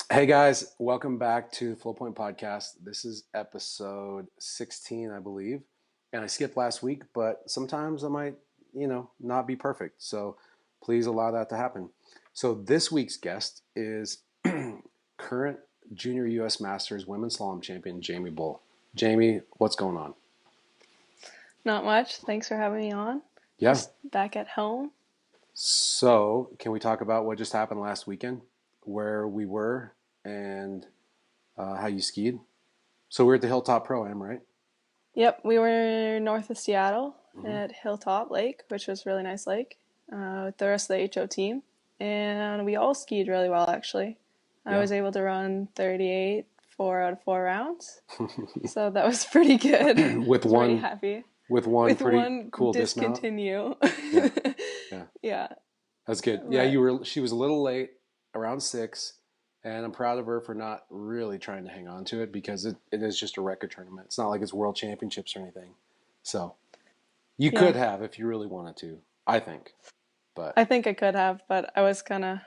Hey guys, welcome back to the FlowPoint podcast. This is episode 16, I believe. And I skipped last week, but sometimes I might, not be perfect. So please allow that to happen. So this week's guest is current Junior U.S. Masters Women's Slalom Champion, Jaimee Bull. Jaimee, what's going on? Not much. Thanks for having me on. Yeah. Just back at home. So can we talk about what just happened last weekend, where we were and how you skied? So we're at the Hilltop Pro-Am, right? Yep, we were north of Seattle Mm-hmm. at Hilltop Lake, which was a really nice lake, with the rest of the HO team. And we all skied really well, actually. I Yeah. was able to run 38, 4 out of 4 rounds. So that was pretty good. I with was pretty one happy. with one With pretty one cool dismount. discontinue. Yeah, yeah, Yeah, that's good. Yeah, but she was a little late, around 6, and I'm proud of her for not really trying to hang on to it because it is just a record tournament. It's not like it's world championships or anything. So you could yeah, have if you really wanted to, I think. But I think I could have, but I was kind of yeah,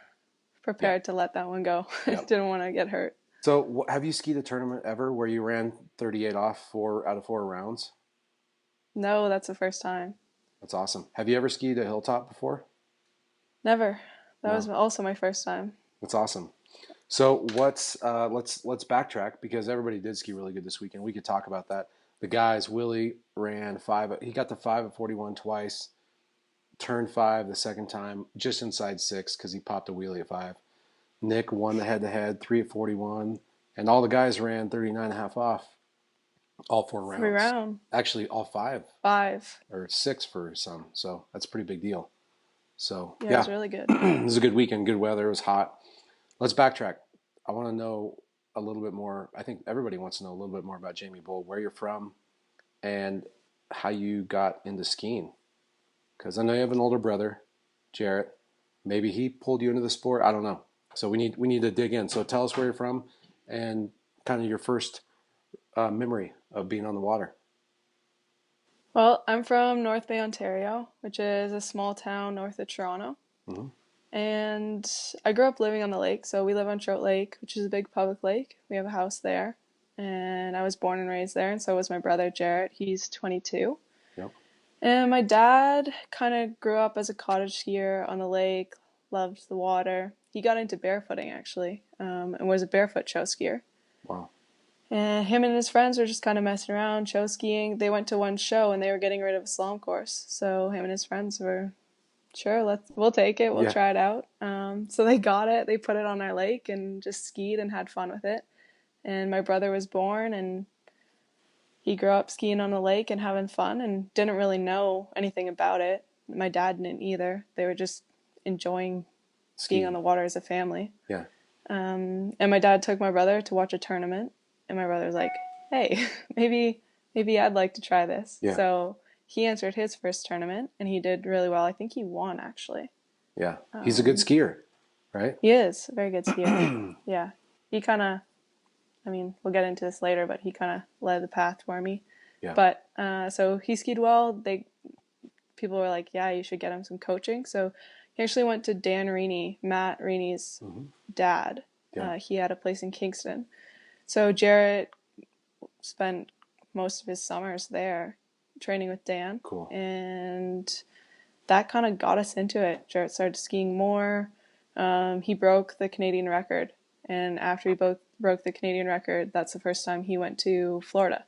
prepared to let that one go. yep. Didn't want to get hurt. So have you skied a tournament ever where you ran 38 off 4 out of 4 rounds? No, that's the first time. That's awesome. Have you ever skied a hilltop before? Never. That was No, also my first time. that's awesome. So let's backtrack because everybody did ski really good this weekend. We could talk about that. The guys, Willie ran 5. He got to 5 at 41 twice. Turned 5 the second time, just inside 6 because he popped a wheelie at 5. Nick won the head-to-head 3 at 41, and all the guys ran 39 and a half off all 4 rounds. Round Actually, all 5 5. or 6 for some. So that's a pretty big deal. So Yeah, it yeah, was really good. it was a good weekend. Good weather. It was hot. Let's backtrack. I want to know a little bit more. I think everybody wants to know a little bit more about Jaimee Bull, where you're from, and how you got into skiing. Because I know you have an older brother, Jarrett. Maybe he pulled you into the sport. I don't know. So we need to dig in. So tell us where you're from and kind of your first memory of being on the water. Well, I'm from North Bay, Ontario, which is a small town north of Toronto. Mm-hmm. And I grew up living on the lake. So we live on Trout Lake, which is a big public lake. We have a house there. And I was born and raised there. And so was my brother, Jarrett. He's 22. Yep. And my dad kind of grew up as a cottage skier on the lake, loved the water. He got into barefooting, actually, and was a barefoot show skier. Wow. And him and his friends were just kind of messing around, show skiing. They went to one show and they were getting rid of a slalom course. So him and his friends were, sure, we'll take it, we'll Yeah. try it out. So they got it, they put it on our lake and just skied and had fun with it. And my brother was born and he grew up skiing on the lake and having fun and didn't really know anything about it. My dad didn't either. They were just enjoying being on Skiing. the water as a family. Yeah. And my dad took my brother to watch a tournament, and my brother was like, "Hey, maybe I'd like to try this." Yeah. So he entered his first tournament, and he did really well. I think he won, actually. Yeah. He's a good skier, right? He is a very good skier. Yeah, he kind of. I mean, we'll get into this later, but he kind of led the path for me. Yeah. But so he skied well. People were like, "Yeah, you should get him some coaching." So he actually went to Dan Reaney, Matt Reaney's Mm-hmm. dad. Yeah. He had a place in Kingston. So Jarrett spent most of his summers there training with Dan. Cool. And that kind of got us into it. Jarrett started skiing more. He broke the Canadian record. And after he broke the Canadian record, that's the first time he went to Florida.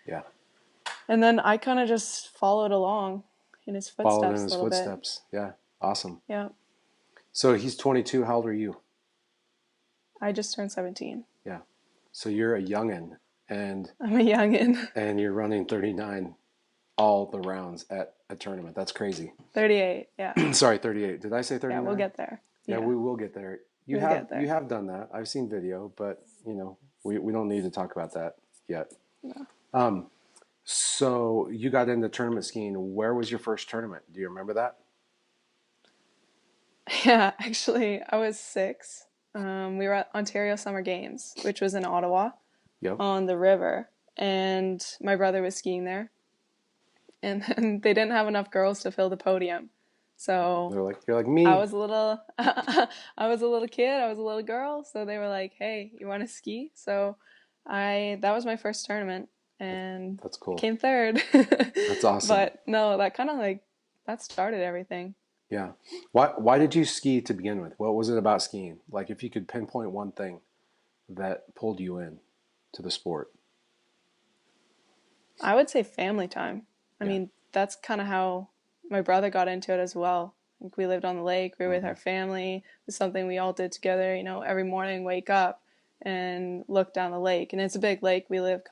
Yeah. And then I kind of just followed along in his Followed in footsteps his a little footsteps. Yeah. Awesome. bit. Yeah. So he's 22. How old are you? I just turned 17. Yeah. So you're a youngin, and I'm a youngin. you're running 39 all the rounds at a tournament. That's crazy. 38. Yeah. Sorry, 38. Did I say 39? Yeah, we'll get there. Yeah, we will get there. We'll get there. You have done that. I've seen video, but we don't need to talk about that yet. No. So you got into tournament skiing. Where was your first tournament? Do you remember that? Yeah, actually, I was 6. We were at Ontario Summer Games, which was in Ottawa Yep. on the river, and my brother was skiing there. And then they didn't have enough girls to fill the podium. So You're like I me. was a little, I was a little kid, I was a little girl. So they were like, hey, you want to ski? So that was my first tournament and That's I cool. came third. That's awesome. But no, that kind of like, that started everything. Yeah. Why did you ski to begin with? What was it about skiing? Like if you could pinpoint one thing that pulled you in to the sport. I would say family time. I Yeah. mean, that's kind of how my brother got into it as well. Like we lived on the lake, we were with Hmm. our family. It was something we all did together, you know, every morning wake up and look down the lake. And it's a big lake. We look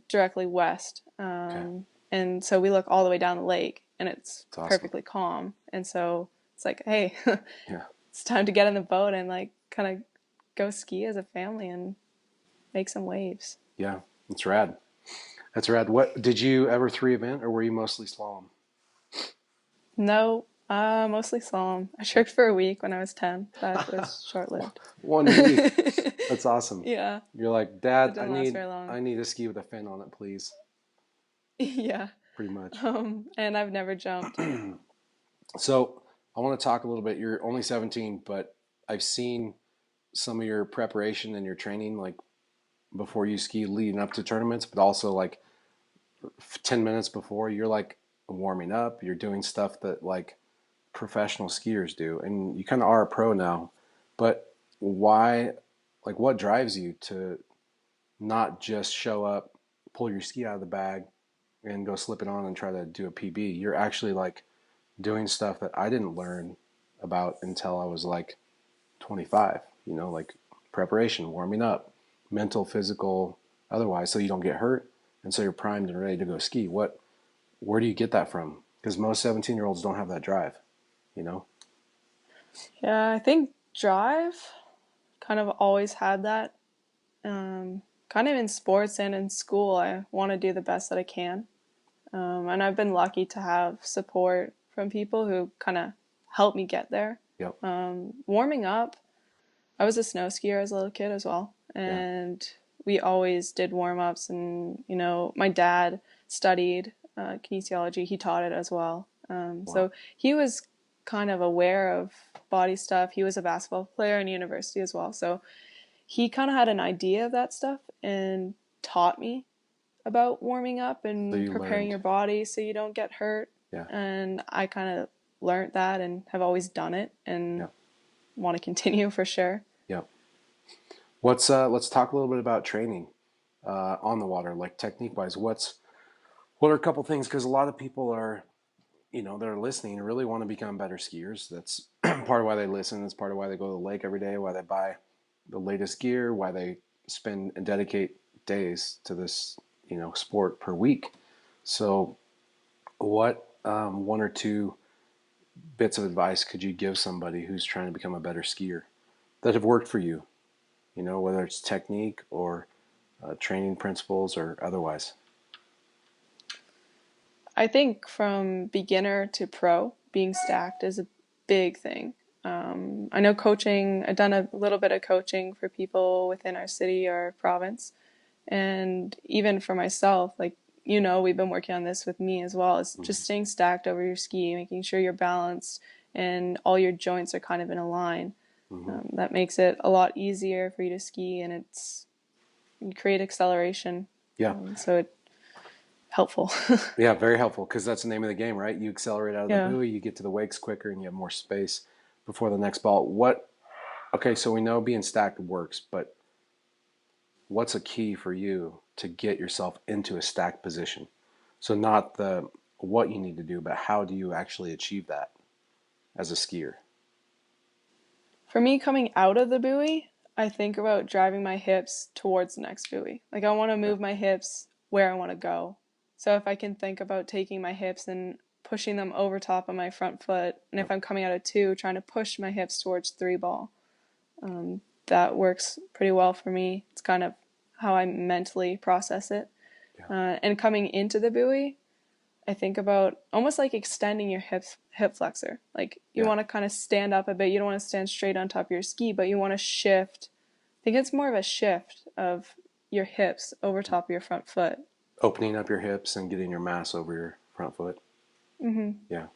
directly west. Okay. And so we look all the way down the lake and it's It's awesome. perfectly calm. And so it's like, hey, Yeah. it's time to get in the boat and like kind of go ski as a family and make some waves. Yeah. It's rad. That's rad. What did you ever three event or were you mostly slalom? No, mostly slalom. I tricked for a week when I was 10. That was short-lived. 1 week. That's awesome. Yeah, You're like, it Dad, didn't last very long. I need a ski with a fin on it, please. Yeah. Pretty much. And I've never jumped. So I want to talk a little bit. You're only 17, but I've seen some of your preparation and your training, like before you ski leading up to tournaments, but also like 10 minutes before you're like warming up, you're doing stuff that like professional skiers do. And you kind of are a pro now, but why, like what drives you to not just show up, pull your ski out of the bag and go slip it on and try to do a PB? You're actually like doing stuff that I didn't learn about until I was like 25, you know, like preparation, warming up, mental, physical, otherwise, so you don't get hurt. And so you're primed and ready to go ski. Where do you get that from? Because most 17-year-olds don't have that drive, you know? Yeah, I think drive kind of always had that. Kind of in sports and in school, I want to do the best that I can. And I've been lucky to have support from people who kind of help me get there. Yep. Warming up, I was a snow skier as a little kid as well, Yeah. and we always did warm ups. And you know, my dad studied kinesiology; he taught it as well. Wow. So he was kind of aware of body stuff. He was a basketball player in university as well, so he kind of had an idea of that stuff and taught me about warming up So and you preparing learned. your body so you don't get hurt. Yeah. And I kind of learned that and have always done it and Yeah. want to continue for sure. Yeah. Let's talk a little bit about training on the water, like technique wise. What are a couple things? Because a lot of people are, you know, they're listening and really want to become better skiers. That's part of why they listen. That's part of why they go to the lake every day, why they buy the latest gear, why they spend and dedicate days to this, you know, sport per week. So, what one or two bits of advice could you give somebody who's trying to become a better skier that have worked for you? You know, whether it's technique or training principles or otherwise. I think from beginner to pro, being stacked is a big thing. I know coaching, I've done a little bit of coaching for people within our city or province. And even for myself, like, you know, we've been working on this with me as well. It's Mm-hmm. just staying stacked over your ski, making sure you're balanced and all your joints are kind of in a line. Mm-hmm. That makes it a lot easier for you to ski and you create acceleration. Yeah. So it's helpful. Yeah, very helpful because that's the name of the game, right? You accelerate out of the Yeah. buoy, you get to the wakes quicker, and you have more space before the next ball. Okay, so we know being stacked works, but what's a key for you to get yourself into a stacked position? So, not the what you need to do, but how do you actually achieve that as a skier? For me, coming out of the buoy, I think about driving my hips towards the next buoy. Like, I want to Yeah. move my hips where I want to go. So, if I can think about taking my hips and pushing them over top of my front foot, and Yeah. if I'm coming out of two, trying to push my hips towards three ball, that works pretty well for me. It's kind of how I mentally process it. Yeah. And coming into the buoy, I think about almost like extending your hip flexor. Like you Yeah. want to kind of stand up a bit. You don't want to stand straight on top of your ski, but you want to shift. I think it's more of a shift of your hips over top of your front foot. Opening up your hips and getting your mass over your front foot. Mm-hmm. Yeah.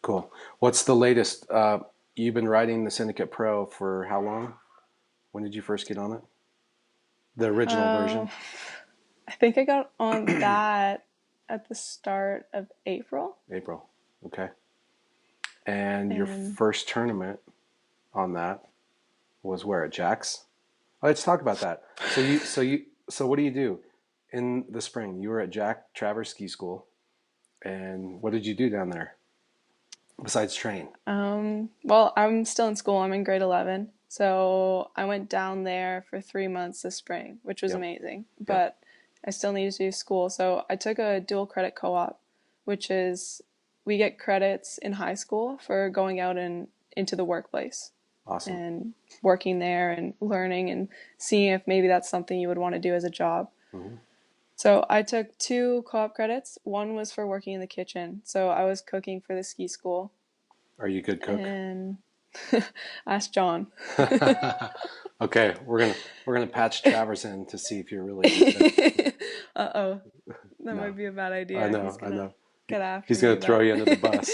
Cool. What's the latest? You've been riding the Syndicate Pro for how long? When did you first get on it? The original Um, version? I think I got on that at the start of April, April. Okay. And your and first tournament on that was where? At Jack's? Oh, let's talk about that. So what do you do in the spring? You were at Jack Travers Ski School, and what did you do down there besides train? well, I'm still in school. I'm in grade 11. So I went down there for 3 months this spring, which was Yep. amazing. Yep. But I still need to do school. So I took a dual credit co-op, which is we get credits in high school for going out and into the workplace Awesome. and working there and learning and seeing if maybe that's something you would want to do as a job. Hmm. So I took two co-op credits. One was for working in the kitchen. So I was cooking for the ski school Are you a good cook? and ask John. Okay, we're gonna patch Travers in to see if you're really a good cook. Uh-oh, that No, might be a bad I idea. know, He's I gonna know. get after He's gonna me, throw but you under the bus.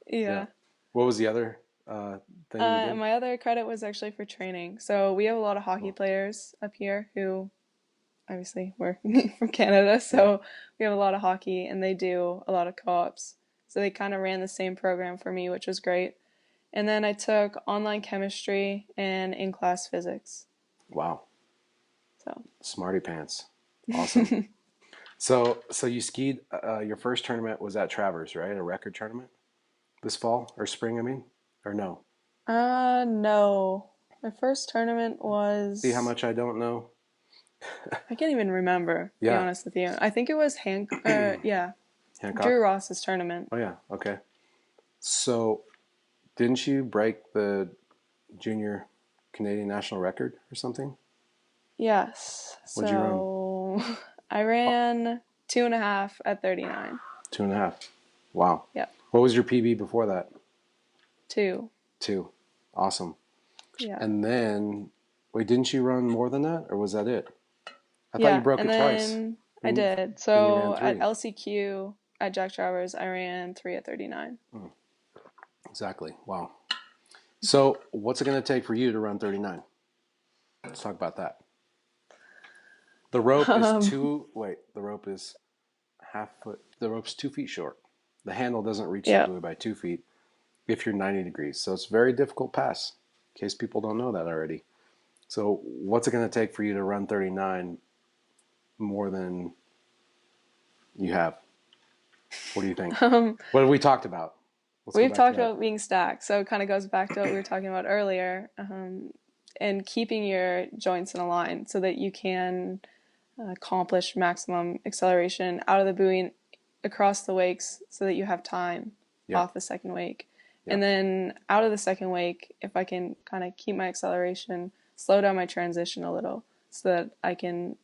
Yeah. yeah. What was the other thing you And did? my other credit was actually for training. So we have a lot of hockey Oh, players up here who obviously we're from Canada, yeah. so we have a lot of hockey and they do a lot of co-ops. So they kind of ran the same program for me, which was great. And then I took online chemistry and in-class physics. Wow. So Smarty pants. Awesome. So you skied. Your first tournament was at Travers, right? A record tournament this fall or spring? I mean, or no? no. My first tournament See how was much I don't know? I can't even remember, to be Yeah, honest with you. I think it was yeah, Drew Hancock. Ross's tournament. Oh yeah. Okay. So didn't you break the junior Canadian national record or something? Yes. What'd you run? So I Oh, ran 2.5 at 39. 2.5. Wow. Yep. What was your PB before that? Two. Two. Awesome. Yeah. And then, wait, didn't you run more than that, or was that it? I thought you Yeah. broke And it twice. then I Then did. then you ran So at three. LCQ at Jack Travers, I ran 3 at 39. Hmm, exactly. Wow. So, what's it going to take for you to run 39? Let's talk about that. The rope is Um, two. Wait, the rope is half foot. The rope's 2 feet short. The handle doesn't reach the yeah. buoy by 2 feet if you're 90 degrees. So it's a very difficult pass. In case people don't know that already. So, what's it going to take for you to run 39 more than you have? What do you think? Um, What have we talked about? Let's go we've back to talked that. about being stacked, so it kind of goes back to what we were talking about earlier, and keeping your joints in a line so that you can accomplish maximum acceleration out of the buoy and across the wakes so that you have time Yeah, off the second wake. yeah, And then out of the second wake, if I can kind of keep my acceleration, slow down my transition a little so that I can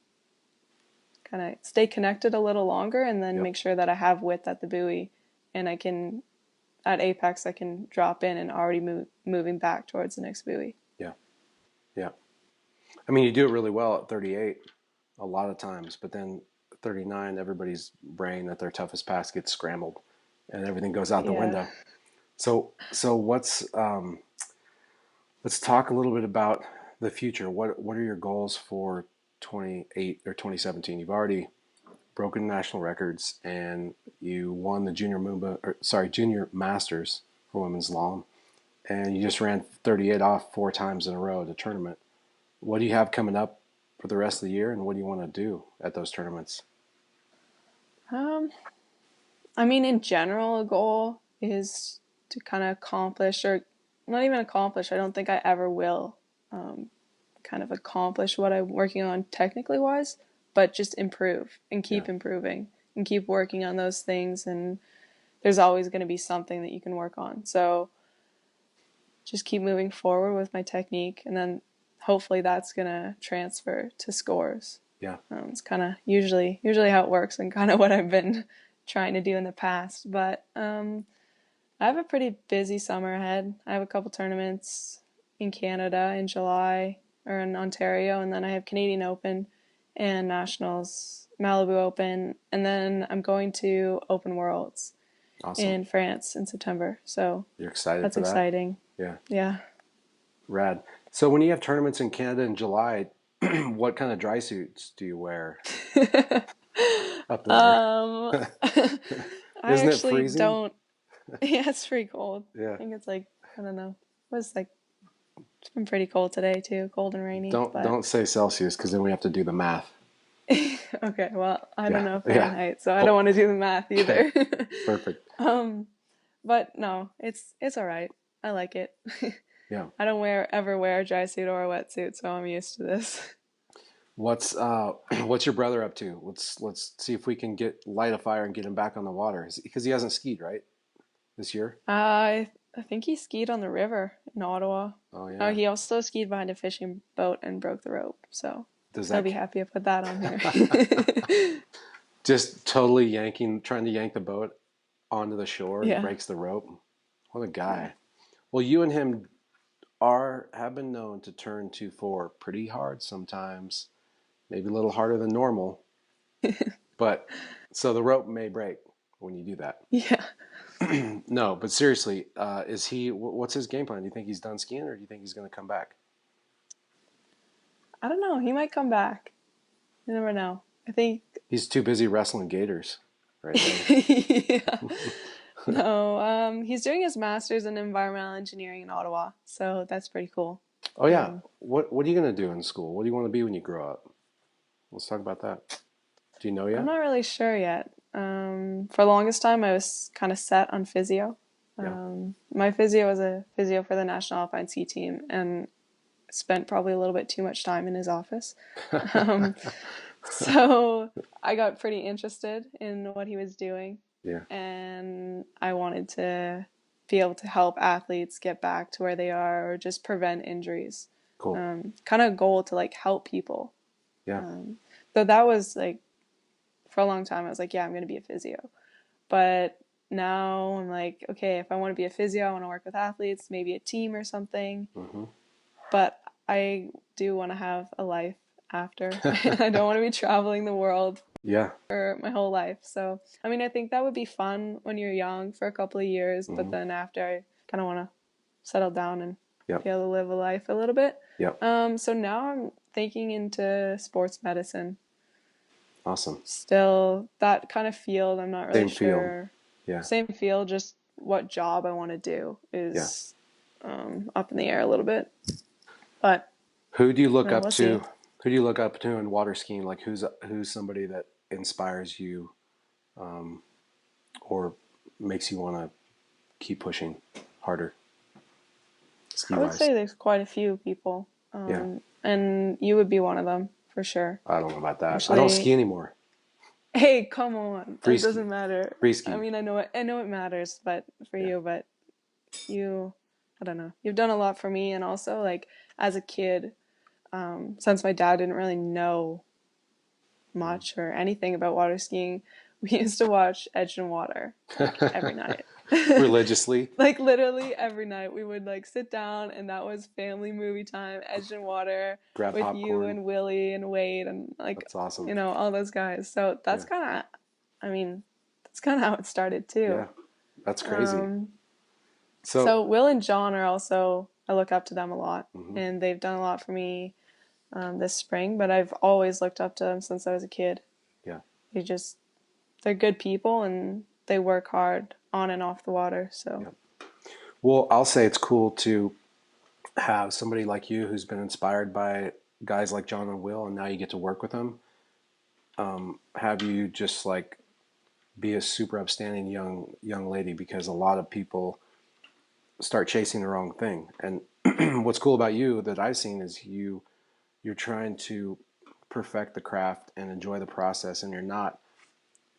kind of stay connected a little longer and then yep, make sure that I have width at the buoy and I can at apex I can drop in and already moving back towards the next buoy. yeah, yeah. I mean, you do it really well at 38 a lot of times, but then 39, everybody's brain at their toughest pass gets scrambled and everything goes out the Yeah. window. So let's talk a little bit about the future. What are your goals for 28 or 2017? You've already broken national records and you won the Junior Masters for women's slalom, and you just ran 38 off 4 times in a row at a tournament. What do you have coming up for the rest of the year, and what do you want to do at those tournaments? Um, I mean, in general, a goal is to kind of accomplish, or not even accomplish, I don't think I ever will kind of accomplish what I'm working on technically wise, but just improve and Yeah, keep improving and keep working on those things. And there's always going to be something that you can work on. So just keep moving forward with my technique, and then hopefully that's going to transfer to scores. yeah, It's kind of usually how it works and kind of what I've been trying to do in the past. But I have a pretty busy summer ahead. I have a couple tournaments in Canada in July or in Ontario, and then I have Canadian Open and Nationals, Malibu Open, and then I'm going to Open Worlds Awesome. in France in September. So You're excited that's for that? exciting. Yeah. Yeah. Rad. So when you have tournaments in Canada in July, what kind of dry suits do you wear up there? um, I Isn't it actually freezing? don't. Yeah, it's pretty cold. I Yeah. think it's like, I don't know. It was like, it's been pretty cold today too, cold and rainy, but Don't say Celsius because then we have to do the math. okay, well, I don't Yeah. know Yeah. Fahrenheit, so I don't Oh, want to do the math okay. either. Perfect. um, but no, it's all right. I like it. Yeah. I don't ever wear a dry suit or a wetsuit, so I'm used to this. What's what's your brother up to? Let's see if we can light a fire and get him back on the water because he hasn't skied, right? This year? I think he skied on the river in Ottawa. Oh Oh, yeah. he also skied behind a fishing boat and broke the rope, so Does he'll that be happy I put that on here. just totally trying to yank the boat onto the shore and Yeah, breaks the rope? What a yeah. guy. Well, you and him are have been known to turn 2-4 pretty hard sometimes, maybe a little harder than normal, but so the rope may break when you do that. Yeah. No, but seriously, is he? What's his game plan? Do you think he's done skiing, or do you think he's going to come back? I don't know. He might come back. You never know. I think. He's too busy wrestling gators right now. Yeah. No, he's doing his master's in environmental engineering in Ottawa, so that's pretty cool. Oh yeah, Um, what are you going to do in school? What do you want to be when you grow up? Let's talk about that. Do you know I'm yet? not really sure yet. For the longest time, I was kind of set on physio. Yeah. My physio was a physio for the National Alpine Ski Team, and spent probably a little bit too much time in his office. Um, so I got pretty interested in what he was doing, Yeah. and I wanted to be able to help athletes get back to where they are or just prevent injuries. Cool. Kind of goal to like help people. Yeah. So that was like for a long time I was like, yeah, I'm going to be a physio. But now I'm like, okay, if I want to be a physio, I want to work with athletes, maybe a team or something. Mm-hmm. But I do want to have a life after. I don't want to be traveling the world Yeah. for my whole life. So, I mean, I think that would be fun when you're young for a couple of years, but Mm-hmm. then after I kind of want to settle down and Yep. be able to live a life a little bit. Yep. So now I'm thinking into sports medicine. Awesome. Still that kind of field, I'm not really Same field. sure. Yeah. Same field, just what job I want to do Yeah. is up in the air a little bit. But Who do you look up we'll to? see. Who do you look up to in water skiing? Like who's somebody that inspires you, or makes you want to keep pushing harder, ski I would wise? say there's quite a few people, Yeah. and you would be one of them for sure. I don't know about that. I don't ski Actually, anymore. hey, come on, Free it ski. doesn't matter. Free I ski. mean, I know it matters, but for Yeah. you, but you, I don't know. You've done a lot for me, and also like as a kid, since my dad didn't really know much or anything about water skiing, we used to watch Edge and Water like every night. Religiously. Like literally every night we would like sit down and that was family movie time, Edge and Water Grab with you popcorn. and Willie and Wade and like, That's awesome. you know, all those guys. So that's Yeah. kind of, I mean, that's kind of how it started too. Yeah. That's crazy. Um, So. so Will and John are also, I look up to them a lot Mhm. and they've done a lot for me this spring, but I've always looked up to them since I was a kid. Yeah. They just, they're good people and they work hard on and off the water. So. Yeah. Well, I'll say it's cool to have somebody like you who's been inspired by guys like John and Will, and now you get to work with them. Have you just like be a super upstanding young lady, because a lot of people start chasing the wrong thing. And what's cool about you that I've seen is you're trying to perfect the craft and enjoy the process, and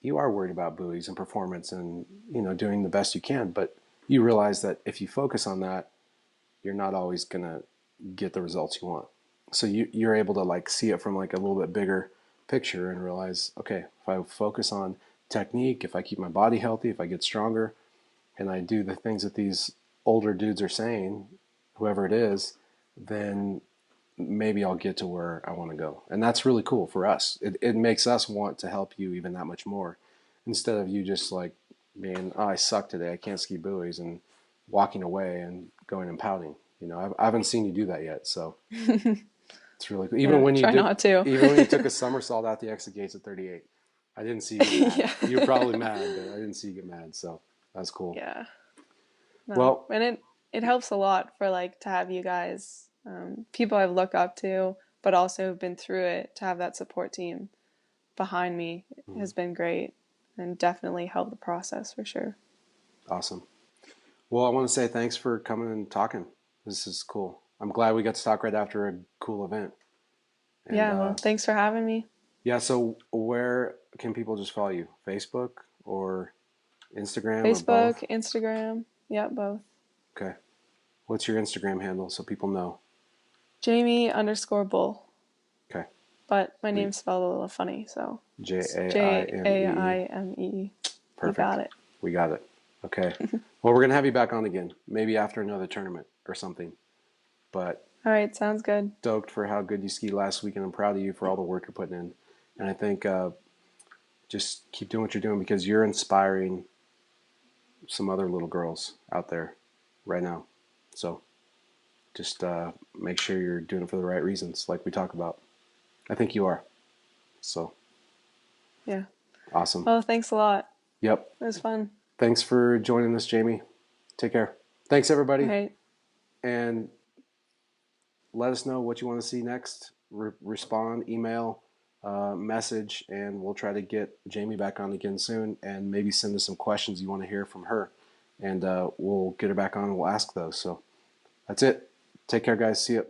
you are worried about buoys and performance and doing the best you can, but you realize that if you focus on that, you're not always gonna get the results you want. So you're able to like see it from like a little bit bigger picture and realize, okay, if I focus on technique, if I keep my body healthy, if I get stronger, and I do the things that these older dudes are saying, whoever it is, then maybe I'll get to where I want to go. And that's really cool for us. It makes us want to help you even that much more, instead of you just like being, oh, I suck today, I can't ski buoys, and walking away and going and pouting. You know, I haven't seen you do that yet, so it's really cool. Yeah, try not to. Even when you took a somersault out the exit gates at 38, I didn't see you get mad. Yeah. You were probably mad, but I didn't see you get mad, so that's cool. Yeah. No, Well, and it helps a lot for like to have you guys, people I've looked up to, but also have been through it. To have that support team behind me has been great, and definitely helped the process for sure. awesome. Well, I want to say thanks for coming and talking. This is cool. I'm glad we got to talk right after a cool event. And Yeah, well, thanks for having me. yeah, so where can people just follow you? Facebook or Instagram or both? Facebook, Instagram, yeah, both. Okay. What's your Instagram handle so people know? Jaimee_Bull, Okay. but my name's spelled a little funny, so it's Jaime. Jaime. You Perfect. got it. We got it. Okay. Well, we're going to have you back on again, maybe after another tournament or something. But All right, sounds good. stoked for how good you skied last week, and I'm proud of you for all the work you're putting in. And I think just keep doing what you're doing because you're inspiring some other little girls out there right now. So just make sure you're doing it for the right reasons, like we talk about. I think you are. So Yeah. awesome. Well, thanks a lot. Yep. It was fun. Thanks for joining us, Jaimee. Take care. Thanks, everybody. All right. And let us know what you want to see next. Respond, email, message, and we'll try to get Jaimee back on again soon and maybe send us some questions you want to hear from her. And we'll get her back on and we'll ask those. So that's it. Take care, guys. See you.